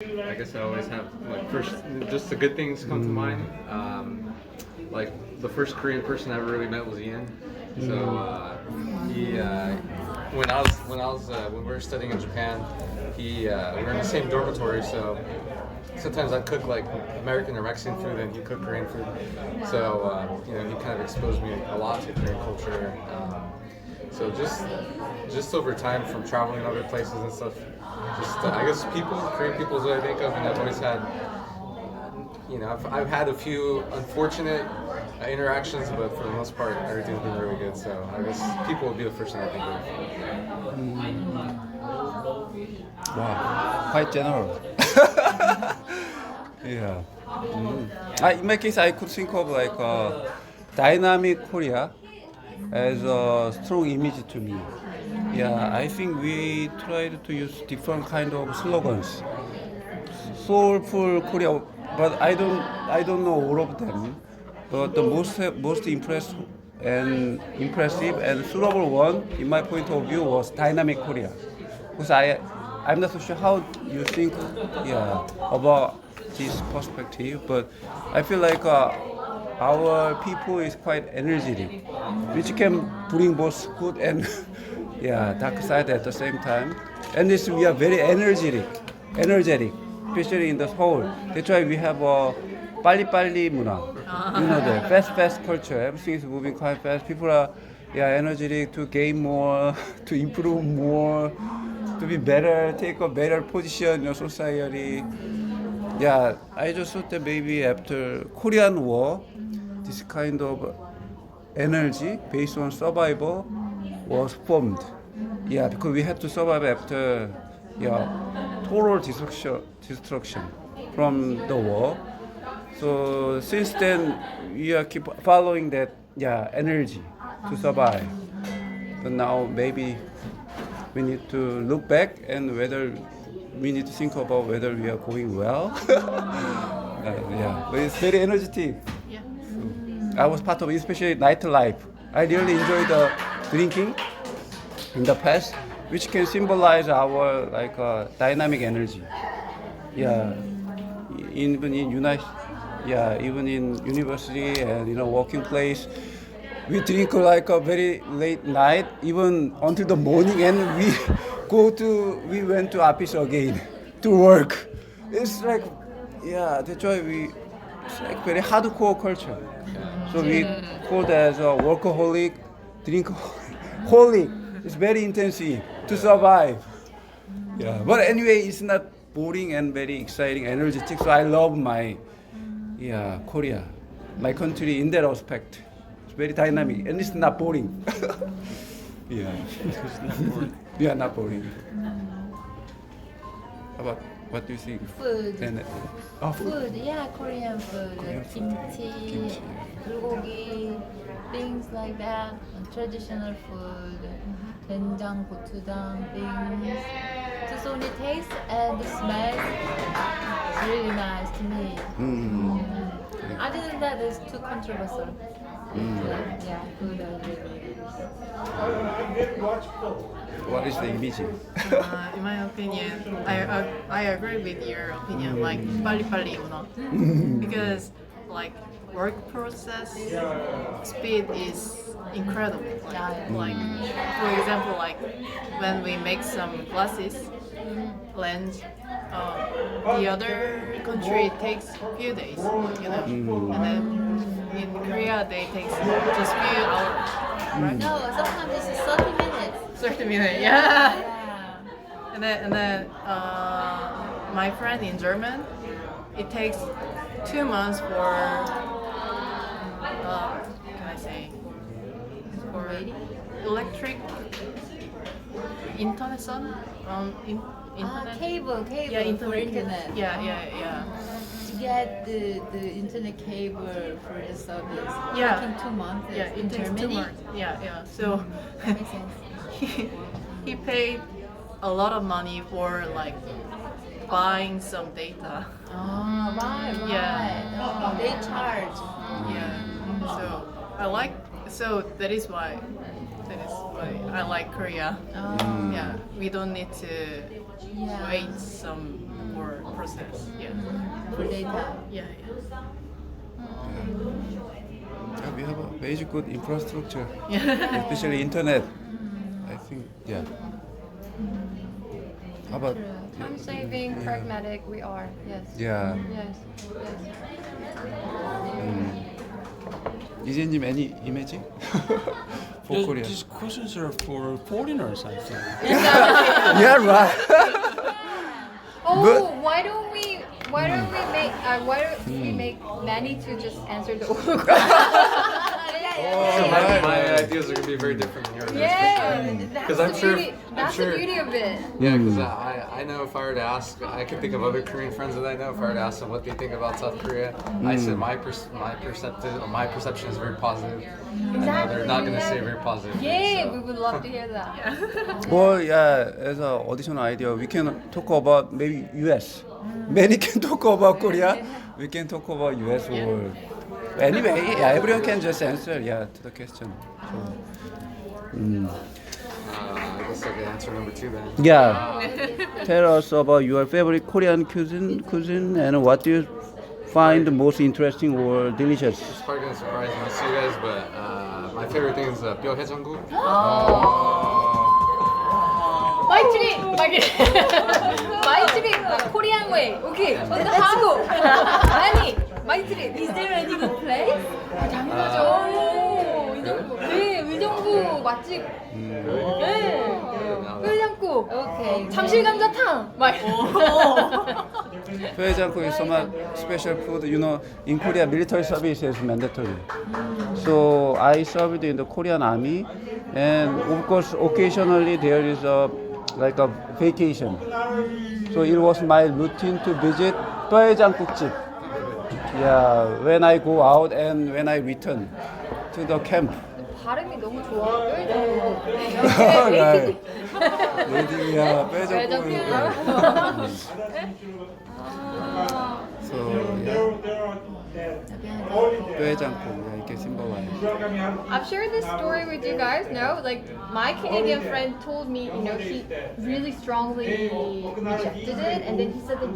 I guess I always have like first just the good things come to mind. Like the first Korean person I ever really met was Ian. So he when we were studying in Japan, we were in the same dormitory. So sometimes I'd cook like American or Mexican food, and he'd cook Korean food. So he kind of exposed me a lot to Korean culture. So just over time from traveling other places and stuff, just I guess Korean people is what I think of, and I've always had, I've had a few unfortunate interactions, but for the most part, everything's been really good. So I guess people would be the first thing I think of. Wow, quite general. Yeah. In my case, I could think of like dynamic Korea as a strong image to me. Yeah, I think we tried to use different kind of slogans. Soulful Korea, but I don't know all of them. But the most impressive and suitable one, in my point of view, was dynamic Korea. Because I'm not so sure how you think, yeah, about this perspective, but I feel like our people is quite energetic, which can bring both good and yeah dark side at the same time. And this we are very energetic, especially in the Seoul. That's why we have a 빨리빨리 문화. You know the fast culture. Everything is moving quite fast. People are energetic to gain more, to improve more, to be better, take a better position in your society. Yeah, I just thought that maybe after Korean War, this kind of energy based on survival was formed. Yeah, because we had to survive after total destruction from the war. So since then we are keep following that energy to survive. But now maybe we need to look back and whether we need to think about whether we are going well. But it's very energetic. Yeah. I was part of it, especially nightlife. I really enjoy the drinking in the past, which can symbolize our dynamic energy. Yeah, even even in university and working place, we drink like a very late night, even until the morning, and we went to office again to work. It's like, that's why it's like very hardcore culture. So we call that as a workaholic, drinkaholic. It's very intensive to survive. Yeah, but anyway, it's not boring and very exciting, energetic. So I love my Korea, my country in that aspect. It's very dynamic and it's not boring. Yeah, it's not boring. Yeah, not boring. What do you think? Food. And, Food, yeah, Korean food. Kimchi, bulgogi, things like that. Traditional food. 된장, 고추장, things. Just only taste and the smell. It's really nice to me. Other than that, it's too controversial. Yeah, food are really what is the image? in my opinion, I agree with your opinion, like 빨리빨리 문화. Because like work process speed is incredible. Like for example, like when we make some glasses, blend, the other country takes few days, and then in Korea they take just few hours. Right? No, sometimes it's 30 minutes. 30 minutes, yeah. And then my friend in German, it takes 2 months for can I say for electric internet internet Cable yeah for internet internet. yeah To get the internet cable for the service. Yeah. Taking 2 months yeah in it takes 2 Germany. months yeah so That makes sense. he paid a lot of money for like buying some data. Oh, right. Yeah. Oh, they charge. Yeah. So I like. So that is why That is why I like Korea. Yeah, we don't need to wait some more process. Yeah, For data. yeah. Yeah, we have a very good infrastructure, Yeah. especially internet. I think, yeah. How about? Time saving, pragmatic, we are. Yes. Yeah. Yes. 이재님 any image for Korea? These questions are for foreigners, I think. Yeah, right. Oh, But- why don't we make Manny to just answer the questions? So my ideas are gonna be very different than yours. Yeah, that's 'Cause the I'm sure- beauty. I'm That's sure- the beauty of it. Yeah, because I know if I were to ask, I could think of other Korean friends that I know. If I were to ask them what they think about South Korea, I said my perception is very positive. I know they're not gonna say very positive. Yeah, things, we would love to hear that. Well, yeah, as an additional idea, we can talk about maybe US. Many can talk about Korea. We can talk about US or anyway, yeah, everyone can just answer, yeah, to the question. So, I guess I could answer number 2 then. yeah, tell us about your favorite Korean cuisine, and what do you find the most interesting or delicious? It's probably gonna surprise most of you guys, but my favorite thing is 뼈 해장국. 마이트리, 마이트리, Korean way. Okay, let's go. 아니, 마이트리. Is there any good place? 당연하죠. 네, 의정부 맛집. 네. 뼈해장국. Okay. 잠실 감자탕. 뼈해장국 is some special food. You know, in Korea, military service is mandatory. So I served in the Korean army, and of course, occasionally there is a vacation. So it was my routine to visit 뼈해장국집. Yeah, when I go out and when I return to the camp. 발음이 너무 좋아. 뼈해장국. Right. Yeah, 뼈해장국. So yeah, 뼈해장국. Yeah, 이렇게 symbolize. I've shared this story with you guys. No, like my Canadian friend told me, he really strongly rejected it, and then he said that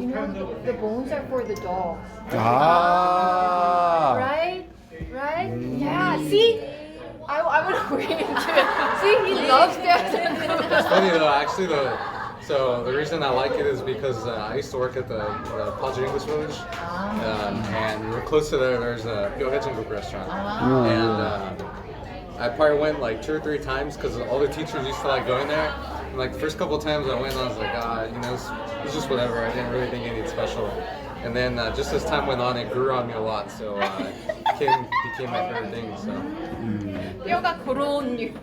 the bones are for the dogs, Ah. right? Right? Yeah. See, I would agree to it. See, he loves that. It's funny though, actually so the reason I like it is because I used to work at the Pajit English Village, and we were close to there. There's a 뼈 해장국 restaurant, and I probably went like 2 or 3 times because all the teachers used to like going there. And like the first couple of times I went, I was like, it's just whatever. I didn't really think anything special. And then just as time went on, it grew on me a lot. So it became my favorite thing. So. 뼈가 고로운 류.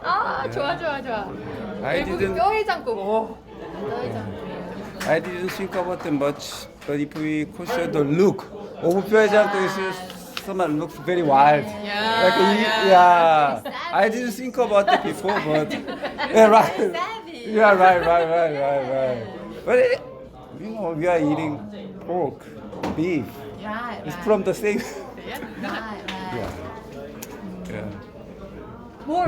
아, 좋아. I 그리고 didn't. 뼈해장국. 오. I didn't think about it much, but if we consider the look of 뼈해장국, someone looks very wild. Yeah. I didn't think about it before, but yeah, right. Yeah, right. But we are eating pork, beef. Right. It's from the same. Right. Yeah. More.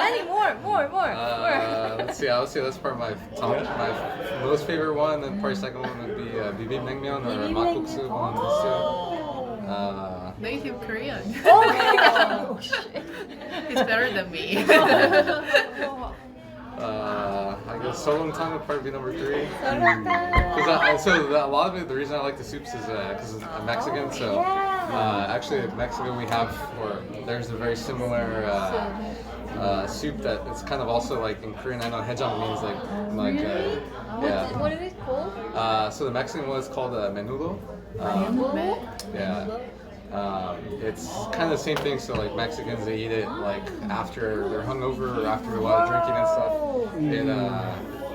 Any more. Let's see. I would say that's probably my most favorite one, and probably second one would be bibimbnaengmyeon or makguksu. Native Korean. Oh my god. It's better than me. I guess solongtang would probably be number 3. Because a lot of it, the reason I like the soups is because I'm Mexican. So actually, in Mexico there's a very similar soup that it's kind of also like in Korean. I know hejang means like yeah. What is it called? So the Mexican one is called menudo. Yeah. It's kind of the same thing. So like Mexicans, they eat it like after they're hungover or after a lot of drinking and stuff.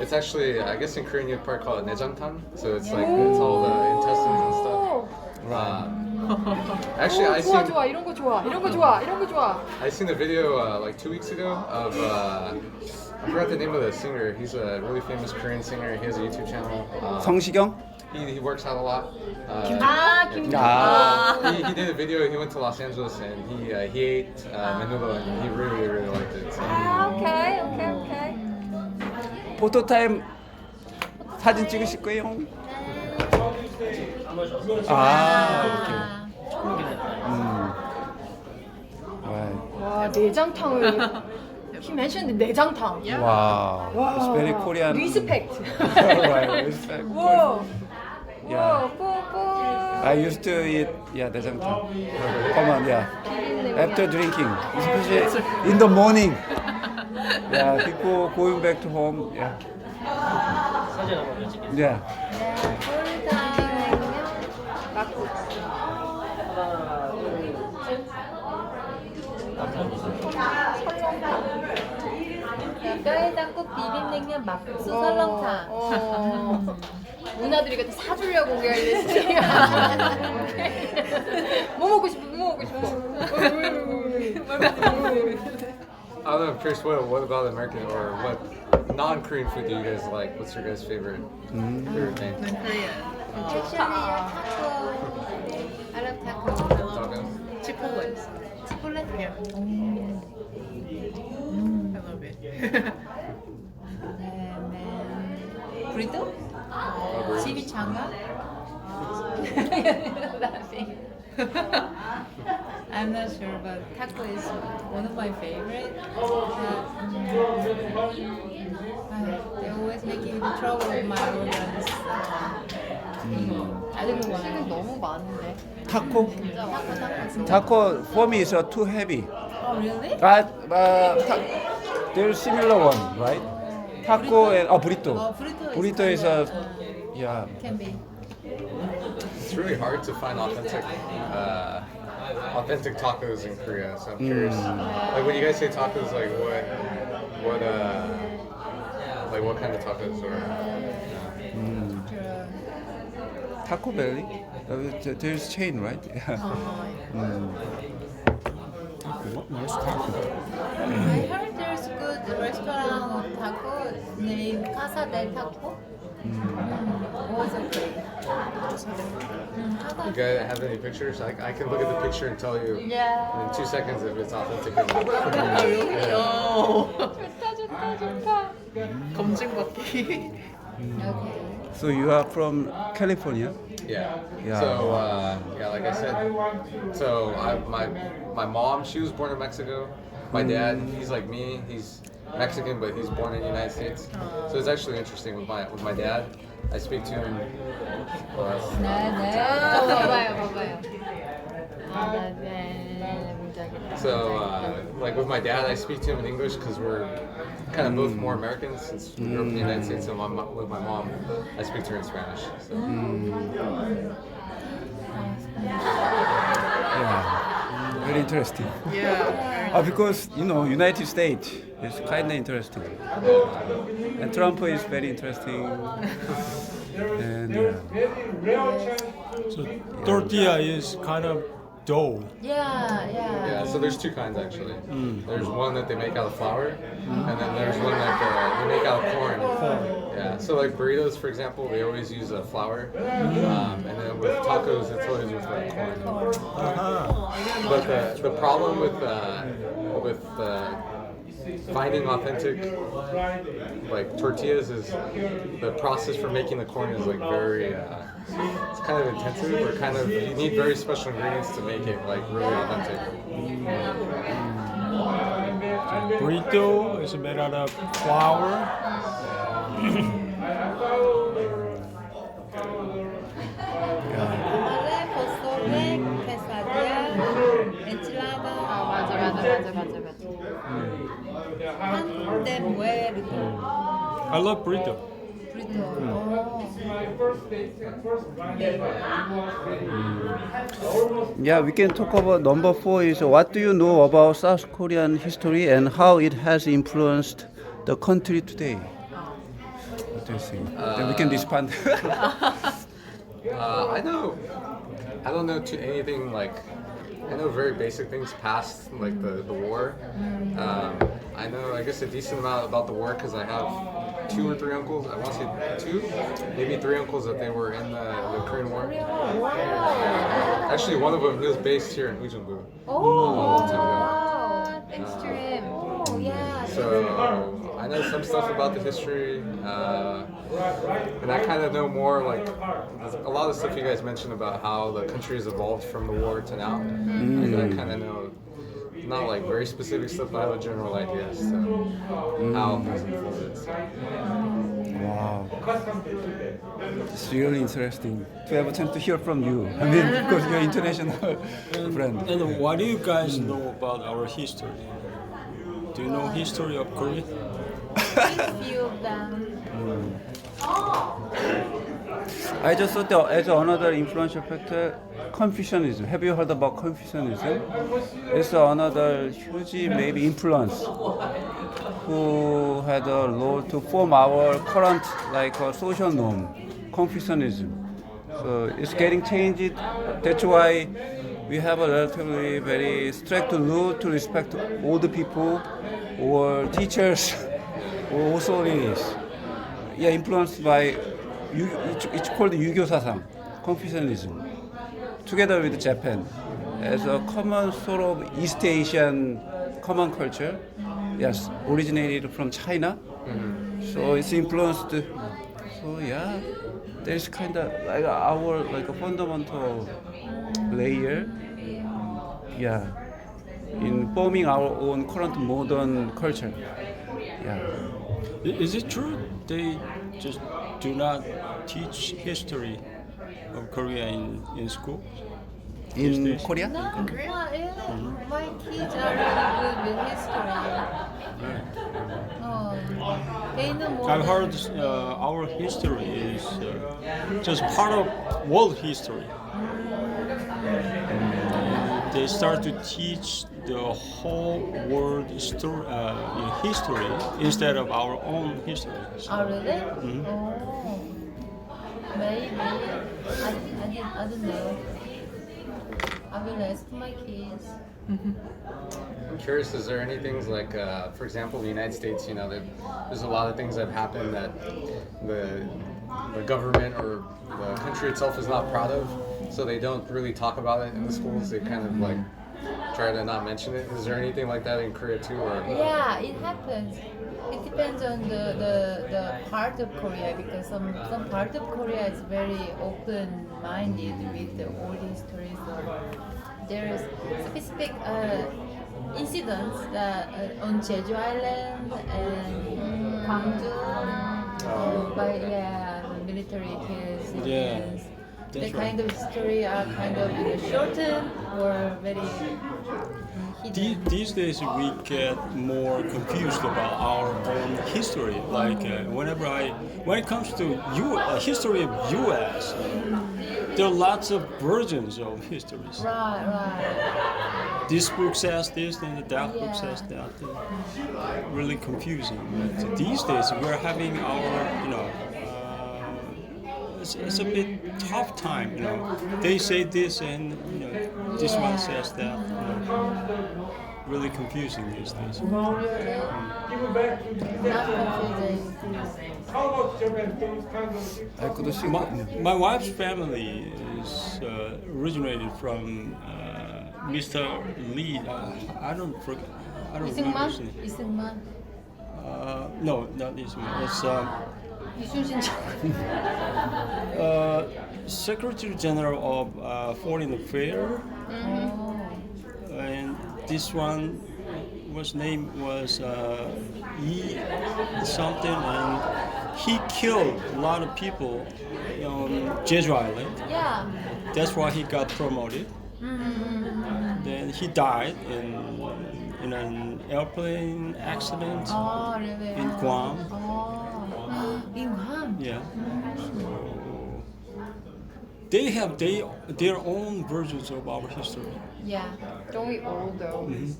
It's actually, I guess in Korean you'd probably call it 내장탕. So it's like it's all the intestines and stuff. Actually, I 좋아. seen 이런 거 좋아. I seen a video like 2 weeks ago of I forgot the name of the singer. He's a really famous Korean singer. He has a YouTube channel. 성시경? he works out a lot. Kim He did a video. He went to Los Angeles and he ate menudo and he really liked it. So. Okay. 포토 타임 사진 찍으실 거예요? 오케이. Right. 와 내장탕을 He mentioned 내장탕. Wow. It's very Korean. Respect. Right, respect. Whoa. Yeah. 뽀뽀. I used to eat 내장탕. Come on, yeah. After drinking, especially in the morning. Yeah, people going back to home. Yeah. Yeah. 뼈에다국 비빔냉면 막국수 설렁탕. 누나들이 다 사주려고 우리가 이랬지. 뭐 먹고 싶어? I don't know, Pierce, what about American or what non-Korean food do you guys like? What's your guys' favorite thing? In Korea, Actually, taco. I love taco. Tacos? Chipotle. Chipotle? Yeah. I love it. And then burrito? burritos. chimichanga? Laughing. I'm not sure, but taco is one of my favorite. They always making trouble with my organs. I don't know 음식은 why. 너무 많은데. Taco. Taco. Taco for me is too heavy. Oh, really? There's similar one, right? Taco and burrito. Oh, burrito is Burrito is kind yeah. Can be. It's really hard to find authentic tacos in Korea. So I'm curious. Like when you guys say tacos, like what kind of tacos or? Taco Belly. There's chain, right? Yeah. Where's taco? I heard there's good restaurant of taco named Casa del Taco. Was okay. You guys have any pictures? I can look at the picture and tell you Yeah. in 2 seconds if it's authentic or not. 좋다. 검증받기. Okay. So you are from California? Yeah. Yeah. So like I said, so my mom, she was born in Mexico. My dad, he's like me. He's Mexican, but he's born in the United States. So it's actually interesting with my dad. I speak to him. 봐봐요. So like with my dad, I speak to him in English because we're kind of both more Americans since we grew up in the United States. So with my mom, I speak to her in Spanish. So. Yeah. Very interesting. Yeah. Because United States is kind of interesting, and Trump is very interesting. And So tortilla is kind of dough. Yeah, so there's 2 kinds actually. There's one that they make out of flour, and then there's one that they make out of corn. Yeah, so like burritos, for example, they always use flour, and then with tacos, it's always with corn. But the problem with finding authentic like tortillas is the process for making the corn is like very it's kind of intensive or kind of you need very special ingredients to make it like really authentic. Burrito is made out of flour. Tamale, pozole, quesadilla, enchilada. 맞아. Pan de muerto. I love burrito. Burrito. yeah, we can talk about number 4 is what do you know about South Korean history and how it has influenced the country today? What do you think? Then we can respond. I don't know anything like I know very basic things past like the war. I know I guess a decent amount about the war because I have 2 or 3 uncles. I want to say 2, maybe 3 uncles that they were in the Korean War. Wow. Actually, one of them he was based here in Ujungbu. Oh, long time ago. wow. Thanks to him. Oh, yeah. So I know some stuff about the history, and I kind of know more like a lot of stuff you guys mentioned about how the country has evolved from the war to now. I kind of know not like very specific stuff, but I have a general idea as to how things unfolded. So. Wow. It's really interesting to have a chance to hear from you. I mean, because you're an international friend. And what do you guys know about our history? Do you know history of Korea? Few of them. I just thought that as another influential factor, Confucianism. Have you heard about Confucianism? It's another huge maybe influence who had a role to form our current like social norm, Confucianism. So it's getting changed. That's why we have a relatively very strict rule to respect older people or teachers or authorities. Yeah, influenced by it's called Yugyo Sasang, Confucianism, together with Japan as a common sort of East Asian common culture. Yes, originated from China, so it's influenced. So yeah, there's kind of like our like a fundamental layer. Yeah, in forming our own current modern culture. Yeah. Is it true they just do not teach history of Korea in school? In days? Korea? No, not really. My kids are really good with history. Oh, they know more. I've heard than- our history is just part of world history. They start to teach the whole world history instead of our own history. Oh, really? Oh, maybe. I don't know. I will ask my kids. I'm curious, is there any things like, for example, in the United States, you know, there's a lot of things that happen that the government or the country itself is not proud of, so they don't really talk about it in the schools. They kind of like try to not mention it. Is there anything like that in Korea too? Or Yeah, it happens. It depends on the part of Korea because some part of Korea is very open-minded with the old histories. So there is specific incidents that on Jeju Island and Gwangju by the military kills. Yeah, Indians. The that's kind of story are kind of shortened or very hidden. These days we get more confused about our own history. Like when it comes to history of U.S., there are lots of versions of histories. Right. This book says this, and that book Yeah. says that. Really confusing. But these days we're having our, it's a bit tough time. They say this, and this one says that. Really confusing these days. Not confusing. I could see. My wife's family is originated from Mr. Lee. I don't remember his name. 이승만. No, not Ismail. It's 이순신 Secretary General of Foreign Affairs, and this one name was Yi something, and he killed a lot of people on Jeju Island. Yeah. That's why he got promoted. Then he died in an airplane accident Oh, really? in Guam. Oh. In Guam? Yeah. So they have their own versions of our history. Yeah. Don't we all though? Yes.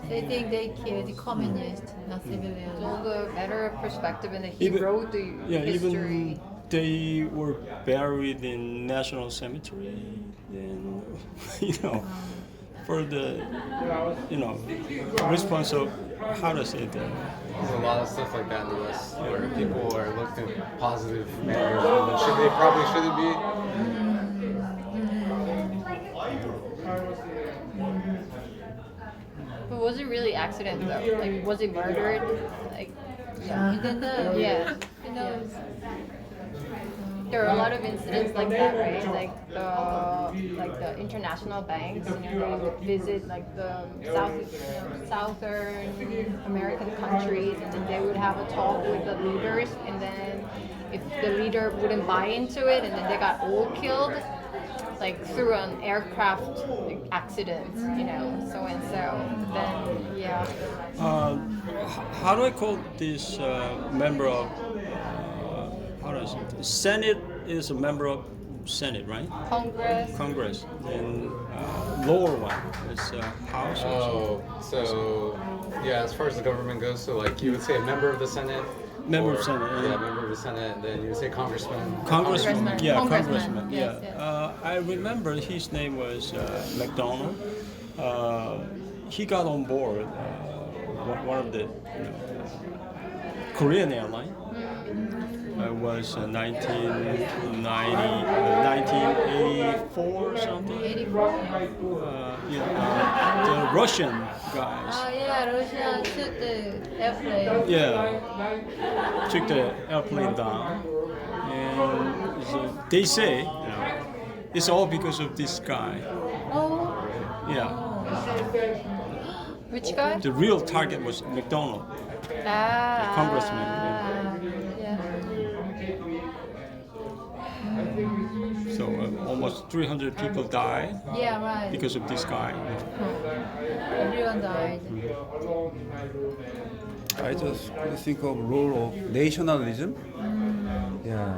They think they killed the communists, not civilians. All the better perspective, and he Even- wrote the Yeah, history. even they were buried in National Cemetery, and for the, response of, how to say that? There's a lot of stuff like that in the U.S. where people are looked in positive manners when should they probably shouldn't be. But was it really accident though? Like, was it murdered? Like, You don't know. yeah. Who knows? There are a lot of incidents like that, right? Like the international banks, they would visit like the southern American countries, and then they would have a talk with the leaders, and then if the leader wouldn't buy into it, and then they got all killed, like through an aircraft accident, so and so. Then yeah. How do I call this member of, how do I say it? Senate is a member of Senate, right? Congress. Congress. And lower one is House or Oh, so yeah, as far as the government goes, so like you would say a member of the Senate. Member of or- Senate, Yeah, yeah. member of the Senate. And then you would say congressman. Congressman. Congressman. Yeah, Congressman. Congressman. Yes, Yeah. yes. I remember his name was McDonald. He got on board one of the Korean airline. It was 1984 or something. 84. The Russian guys. Oh yeah, Russia took the airplane. Yeah, took the airplane down, and they say, it's all because of this guy. Oh. Yeah, Which guy? the real target was McDonald, Ah. congressman. Yeah. So almost 300 people died Yeah, right. because of this guy. Everyone died. I just could think of role of nationalism. Yeah.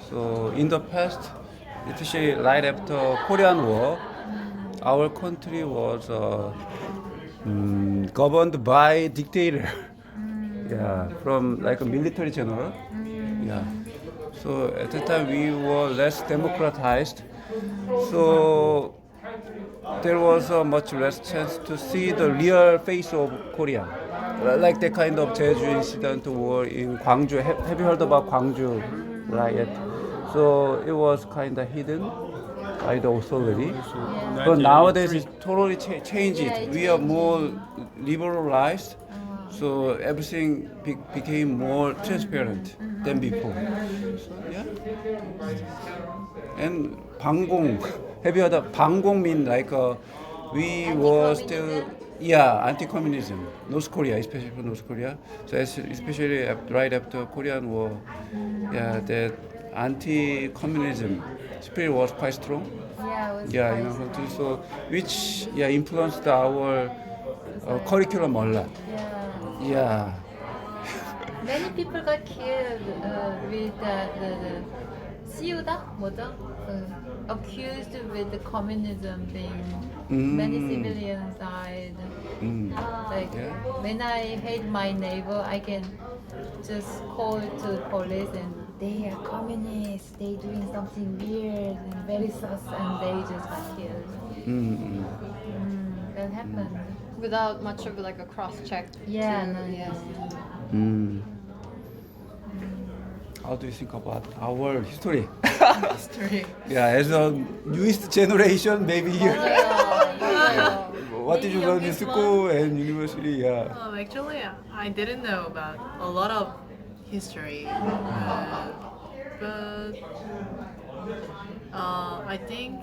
So in the past, especially right after Korean War, our country was governed by dictator. Yeah, from like a military general. Yeah. So at the time we were less democratized. So there was a much less chance to see the real face of Korea. Like the kind of Jeju incident war in Gwangju. Have you heard about Gwangju riot? So it was kind of hidden by the authority. But nowadays it's totally changed. Yeah, it We are more liberalized. So everything became more transparent than before. So, yeah. And Bangong, have you heard of Bangong mean like we were still anti-communism, North Korea, especially for North Korea. So especially right after Korean War, that anti-communism spirit was quite strong. Yeah, it was Yeah, quite- so which influenced our curriculum a lot. Yeah. Yeah. Many people got killed with the CU다? 뭐죠? Accused with the communism thing. Many civilians died. Like Yeah. when I hate my neighbor, I can just call to police and they are communists. They doing something weird and very sus, and they just got killed. That happened. Without much of like a cross check. Yeah, no, yeah. How do you think about our history? History. Yeah, as a newest generation, maybe here. What did you learn in school and university? Yeah. Actually, I didn't know about a lot of history, but I think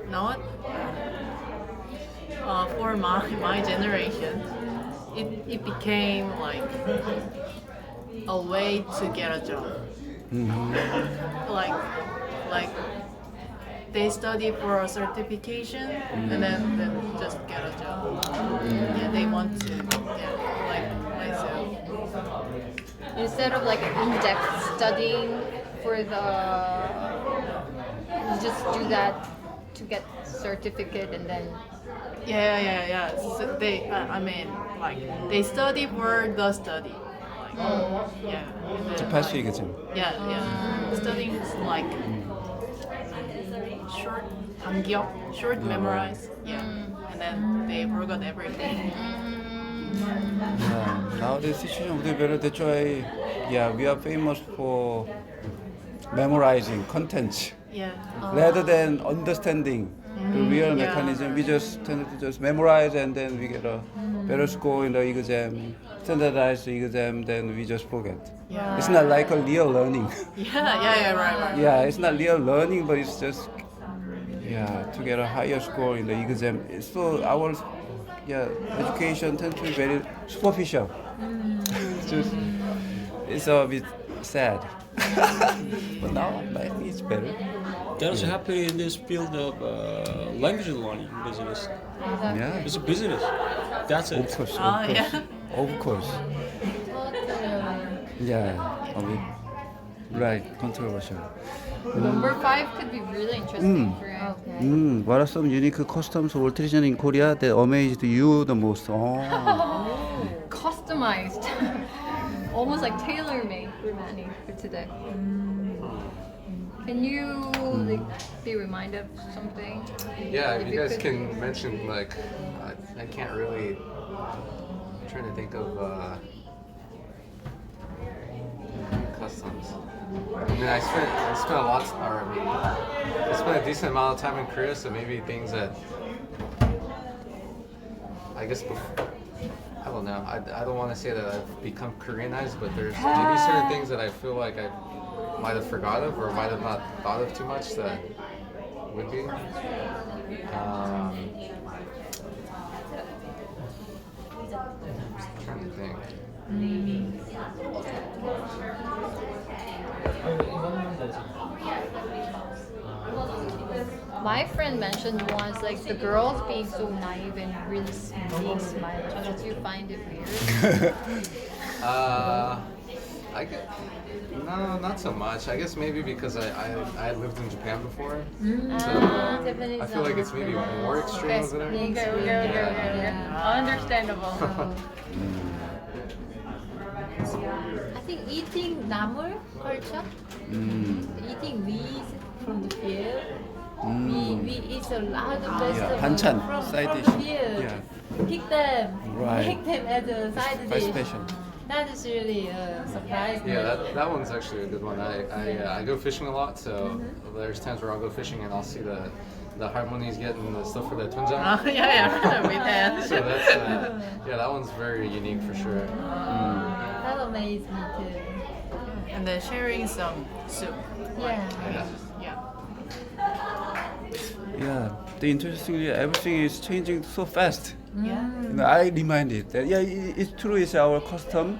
not for my generation. It became like a way to get a job. Like they study for a certification and then just get a job. Yeah, they want to like myself. Instead of like in-depth studying for the, you just do that to get certificate and then. Yeah. So they, I mean, like they study for the study. Like, yeah. and then, To pass you, yeah. Studying is like short 한기억, short memorize. Yeah, and then they forgot everything. Yeah, nowadays situation 우리 better that's why yeah we are famous for memorizing contents Yeah. rather than understanding the real yeah. mechanism. We just tend to just memorize and then we get a better score in the exam, standardized the exam, then we just forget. Yeah. It's not like a real learning. Yeah, right. Yeah, it's not real learning, but it's just yeah to get a higher score in the exam. So our yeah education tends to be very superficial. It's just it's a bit sad. But now I think it's better. There's happy in this field of language learning business. Yeah, It's a business. That's of it. course, of Ah, course, yeah. of course. Yeah, a bit right controversial. Number 5 could be really interesting for you. Okay. What are some unique customs or traditions in Korea that amazed you the most? Oh. Customized. Almost like tailor-made for Manny for today. Can you like, be reminded of something? Yeah, if you guys could- can mention like, I can't really. I'm trying to think of customs. I mean, I spent a lot, or maybe I spent a decent amount of time in Korea, so maybe things that I guess before, I don't know. I don't want to say that I've become Koreanized, but there's maybe certain things that I feel like I might have forgot of or might have not thought of too much that would be. Trying to think. My friend mentioned once like the girls being so naive and really being smiley. Did you find it weird? I get, no, not so much. I guess maybe because I lived in Japan before, so I feel like it's maybe more extreme over there. Okay. Understandable. I think eating na물 culture, eating leaves from the field. We eat a lot of vegetables 반찬, from side the dish. field. Yeah. Pick them, Right. make them as a side By dish. special. That is really surprising. Yeah, that one's actually a good one. I go fishing a lot, so there's times where I'll go fishing and I'll see the harmonies getting the stuff for the tunjang. Yeah, with that. So that's yeah, that one's very unique for sure. That amazed me too. And then sharing some soup. Yeah. Yeah. Yeah. Yeah, the interestingly, everything is changing so fast. Yeah. You know, I reminded that yeah, it's true, it's our custom,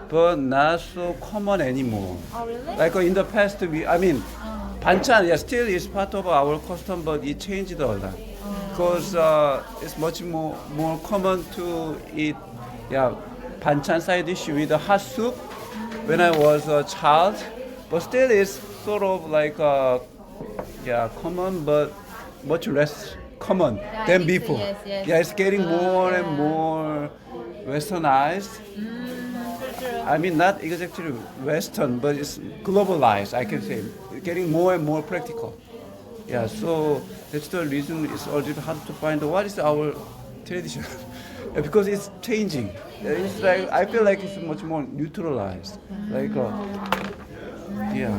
but not so common anymore. Oh really? Like in the past, 반찬, yeah, still is part of our custom, but it changed a lot. Because it's much more common to eat, yeah, 반찬 side dish with a hot soup when I was a child, but still it's sort of like yeah, common, but much less common Yeah, than it's- before. yes. Yeah, it's getting more and yeah. more westernized. I mean, not exactly Western, but it's globalized, I can say. It's getting more and more practical. Yeah, so that's the reason it's a little hard to find what is our tradition. Yeah, because it's changing. It's like, I feel like it's much more neutralized. Like, yeah.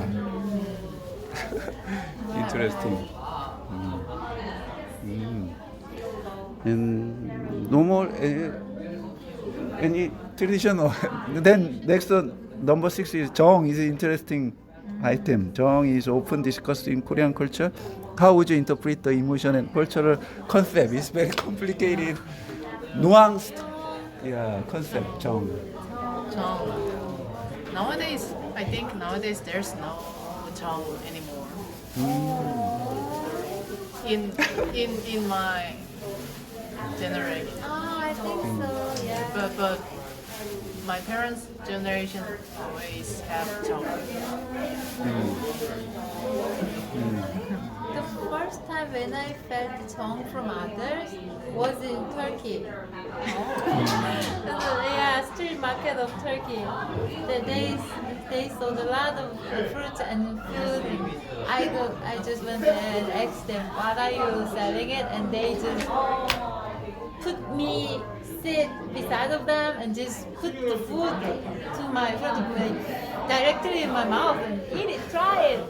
Interesting. And no more any traditional. Then next number 6 is Jong is an interesting item. Jong is often discussed in Korean culture. How would you interpret the emotion and cultural concept? It's very complicated, nuanced, yeah, concept. Jong. So nowadays, I think nowadays there's no Chong anymore. In my generation, Oh, I think so. Yeah. but my parents' generation always have chong. The first time when I felt Jong from others was in Turkey. Yeah, street market of Turkey. They sold a lot of fruits and food. I just went there and asked them, "What are you selling it?" And they just put me sit beside of them and just put the food to my food like, directly in my mouth and eat it, try it.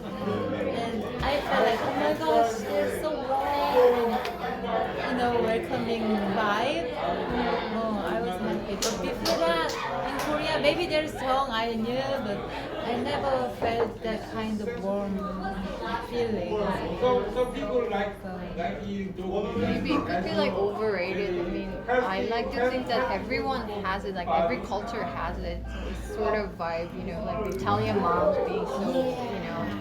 And I felt like, oh my gosh, they're so warm and welcoming vibe. Oh, I was happy. But before that, in Korea, maybe there's song I knew, but I never felt that kind of warm feeling. Maybe it could be like overrated. I mean, I like to think that everyone has it, like every culture has it. This sort of vibe, like the Italian moms being so,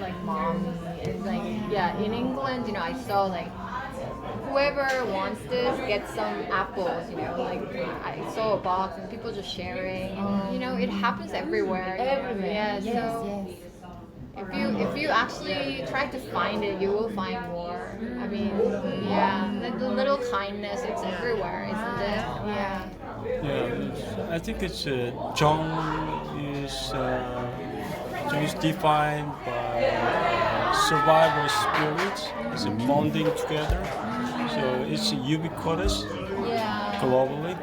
like moms. And like, yeah, in England, I saw like whoever wants this gets some apples, like I saw a box and people just sharing. And, it happens everywhere. Everywhere. Yeah, Yes, so. yes. If you actually try to find it, you will find more. I mean, yeah, the little kindness, it's everywhere, isn't it? Yeah. Yeah, I think it's Jong is defined by survival spirit. It's a bonding together. So it's ubiquitous Yeah. globally.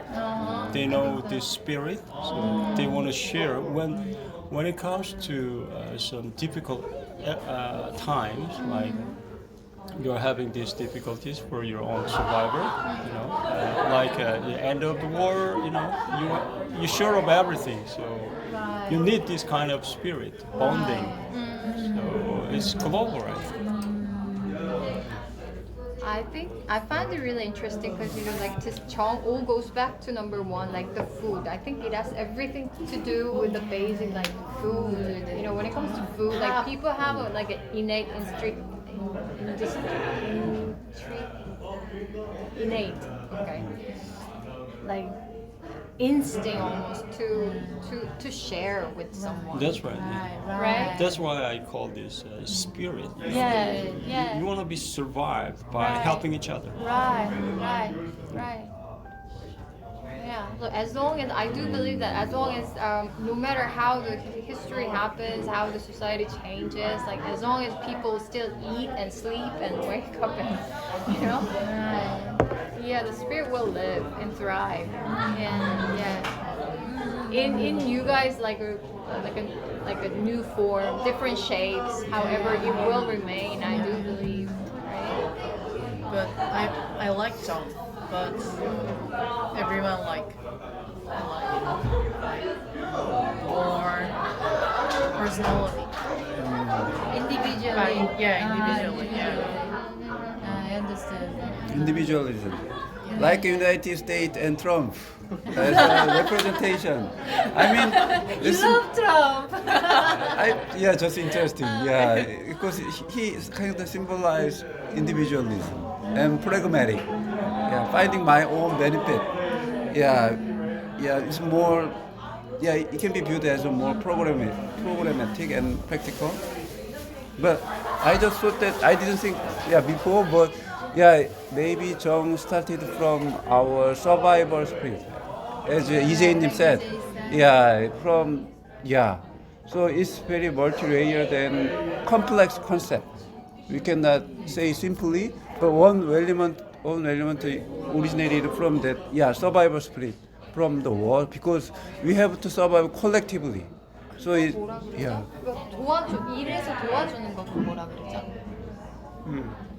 They know this spirit, so they want to share. When it comes to some difficult times, like you're having these difficulties for your own survivor, like the end of the war, you're sure of everything, so you need this kind of spirit, bonding. So it's global, right? I find it really interesting because like this Chong all goes back to number one, like the food. I think it has everything to do with the basic like food. When it comes to food, like people have like an innate like instinct almost to share with someone. That's right. Right? That's why I call this spirit. Yeah, yeah. You want to be survived by Right. helping each other. Right. Yeah, look, as long as I do believe that as long as no matter how the history happens, how the society changes, like as long as people still eat and sleep and wake up and yeah, the spirit will live and thrive. And yeah, in you guys like a new form, different shapes. However, it will remain. I do believe. Right? But I like chong, but everyone like more personality. Individually. Individually, yeah. I understand. Individualism, like United States and Trump, as a representation. I mean, You this, love Trump. just interesting. Yeah, because he kind of symbolizes individualism and pragmatic. Yeah, finding my own benefit. Yeah, it's more. Yeah, it can be viewed as a more programmatic and practical. But I just thought that I didn't think before, but maybe Jong started from our survival spirit, as Lee Jae-nim said. So it's very multi-layered and complex concept. We cannot say simply, but one element originated from that survival spirit from the war, because we have to survive collectively. So 뭐라 그러죠? 일에서 도와주는 거 뭐라 그러죠?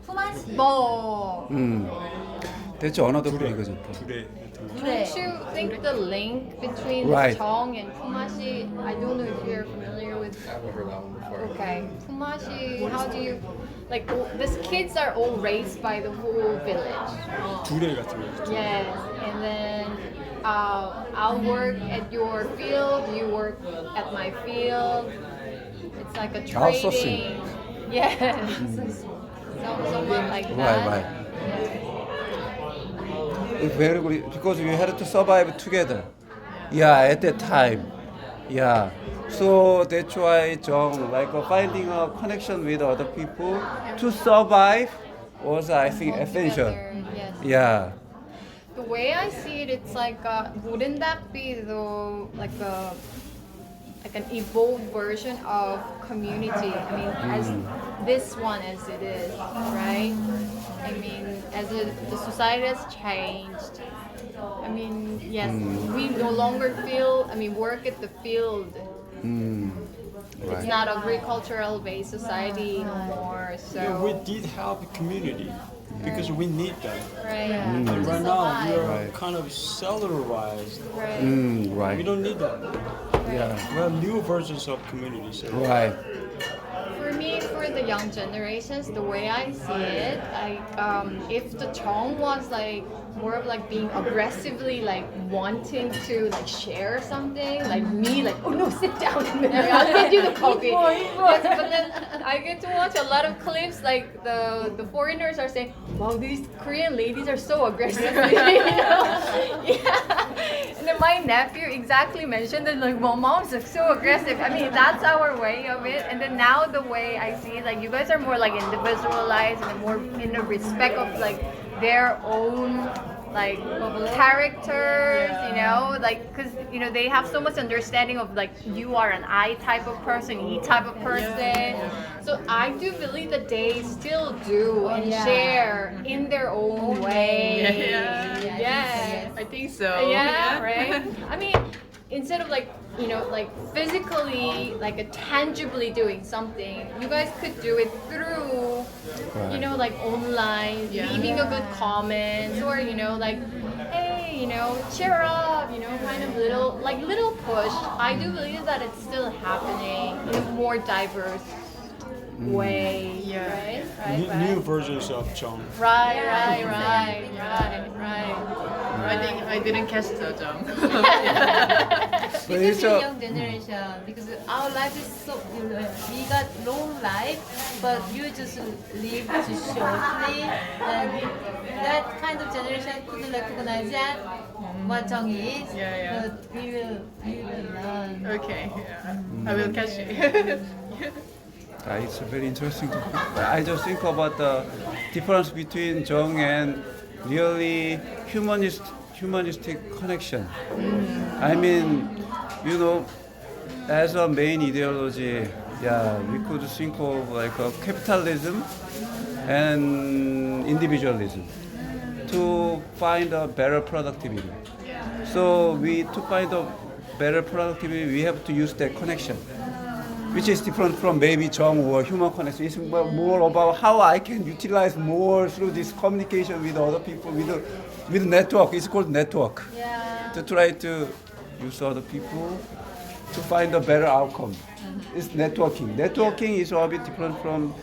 품앗이. 뭐 대체 언어도 그거죠. Today. Don't you think the link between Right. Chong and Pumashi? I don't know if you're familiar with. I've never heard that one before. Okay, Pumashi. How do you like? These kids are all raised by the whole village. Today 같은 거. Yes, and then I'll work at your field. You work at my field. It's like a trading. Outsourcing. Yes, somewhat like that. Right. Yeah. It's very good because we had to survive together. At that time. Yeah. So that's why Jung like finding a connection with other people to survive was I think essential. Together, yes. Yeah. The way I see it, it's like, wouldn't that be though like an evolved version of community? I mean, as this one as it is, right? I mean, as the society has changed. I mean, yes, we no longer feel. I mean, work at the field. It's Right. not agricultural based society no more. So Yeah, we did have a community because we need that. right, And right now we are Right. kind of cellularized. right. We Right. don't need that. Yeah. We have new versions of community. So Right. For me, for the young generations, the way I see it, like if the Chong was like more of like being aggressively like wanting to like share something, like me, like oh no, sit down, I'll get you the coffee. Yes, but then I get to watch a lot of clips like the foreigners are saying, wow, these Korean ladies are so aggressive. You know? Yeah. And then my nephew exactly mentioned that like, well, mom's like so aggressive. I mean, that's our way of it. And then now the way I see it, like you guys are more like individualized and more in the respect of like their own like characters, you know, like because you know they have so much understanding of like you are an I type of person, E type of person. So I do believe that they still do and share in their own way. Yeah. Yes. I think so. Yeah, right. I mean, instead of like you know like physically like tangibly doing something, you guys could do it through you know like online, Yeah. leaving a good comment or you know like hey you know cheer up you know kind of little push. I do believe that it's still happening in a more diverse way. Yeah. new versions of Chong. Right. I think I didn't catch the jump. But it's Especially a, young generation, because our life is so we got long life, but you just live too shortly, and that kind of generation couldn't recognize that what Jung is. Yeah. But we will learn. Okay, yeah. I will catch it. it's a very interesting topic. I just think about the difference between Jung and really humanistic connection. I mean, you know, as a main ideology, yeah, we could think of like a capitalism and individualism to find a better productivity. So to find a better productivity, we have to use that connection, which is different from maybe Jung or human connection. It's more about how I can utilize more through this communication with other people, with network. It's called network. Yeah. To try to use other people to find a better outcome. It's networking. Networking is a bit different from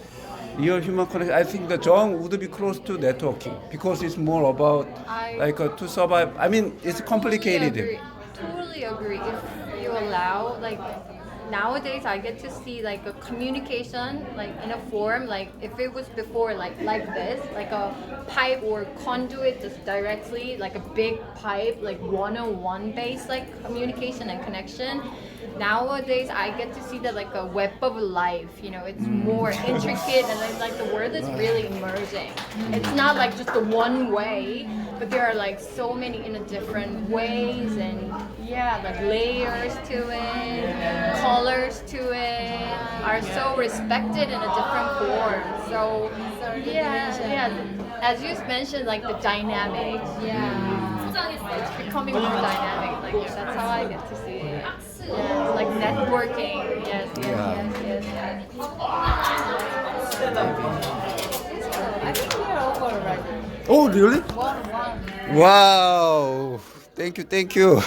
real human connection. I think the Jung would be close to networking because it's more about to survive. I mean, it's complicated. Totally agree. If you allow, like, nowadays I get to see like a communication like in a form like if it was before like this like a pipe or conduit just directly like a big pipe like one-on-one based like communication and connection. Nowadays I get to see that like a web of life, you know, it's more intricate and then like the world is really emerging. It's not like just the one way, but there are like so many in a different ways and yeah, like layers to it, colors to it are so respected in a different form. So yeah, as you mentioned, like the dynamics, it's becoming more dynamic. Like that's how I get to see it. Yes, like networking. Yes. I think we are over already. Oh, really? One. Wow. Thank you.